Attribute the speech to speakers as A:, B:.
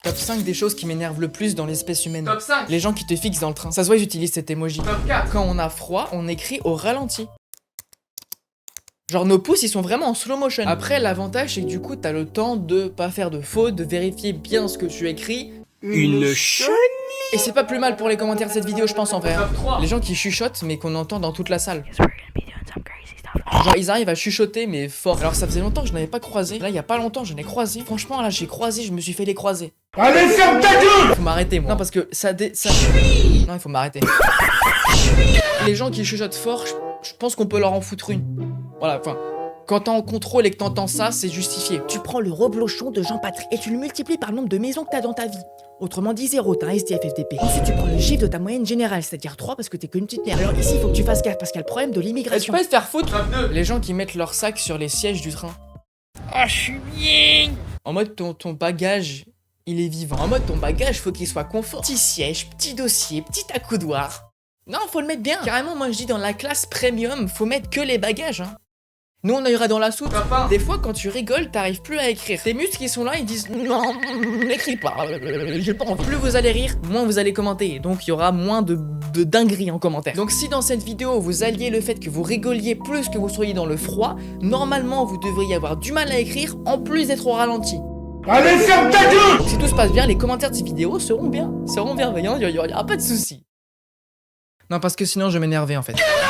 A: Top 5 des choses qui m'énervent le plus dans l'espèce humaine.
B: Top 5.
A: Les gens qui te fixent dans le train. Ça se voit, j'utilise cet emoji.
B: Top 4.
A: Quand on a froid, on écrit au ralenti. Genre nos pouces ils sont vraiment en slow motion. Après l'avantage c'est que du coup t'as le temps de pas faire de fautes, de vérifier bien ce que tu écris.
C: Une chenille.
A: Et c'est pas plus mal pour les commentaires de cette vidéo je pense en vrai.
B: Top 3.
A: Les gens qui chuchotent mais qu'on entend dans toute la salle. Genre ils arrivent à chuchoter mais fort. Alors ça faisait longtemps que je n'avais pas croisé. Là il y a pas longtemps j'en ai croisé. Franchement là j'ai croisé, je me suis fait les croiser.
C: Allez, ferme ta gueule.
A: Faut m'arrêter moi. Non parce que ça Non il faut m'arrêter. Les gens qui chuchotent fort, je pense qu'on peut leur en foutre une. Voilà, enfin, quand t'es en contrôle et que t'entends ça, c'est justifié. Tu prends le reblochon de Jean-Patrick et tu le multiplies par le nombre de maisons que t'as dans ta vie. Autrement dit 0, t'as un SDF FDP. Ensuite, tu prends le chiffre de ta moyenne générale, c'est-à-dire 3 parce que t'es qu'une petite merde. Alors ici, il faut que tu fasses gaffe parce qu'il y a le problème de l'immigration.
B: Tu peux se faire foutre. Top 2.
A: Les gens qui mettent leur sac sur les sièges du train.
C: Ah, je suis bien.
A: En mode, ton bagage, il est vivant. En mode, ton bagage, faut qu'il soit confort. Petit siège, petit dossier, petit accoudoir. Non, faut le mettre bien. Carrément, moi je dis dans la classe premium, faut mettre que les bagages, hein. Nous on ira dans la soute.
B: Top 1.
A: Des fois quand tu rigoles, t'arrives plus à écrire. Tes muscles ils sont là, ils disent non, n'écris pas, j'ai pas envie. Plus vous allez rire, moins vous allez commenter. Donc il y aura moins de dingueries en commentaire. Donc si dans cette vidéo vous alliez le fait que vous rigoliez plus que vous soyez dans le froid, normalement vous devriez avoir du mal à écrire en plus d'être au ralenti.
C: Allez, ferme ta gueule.
A: Si tout se passe bien, les commentaires de cette vidéo seront bienveillants, il y aura pas de soucis. Non parce que sinon je vais m'énerver en fait.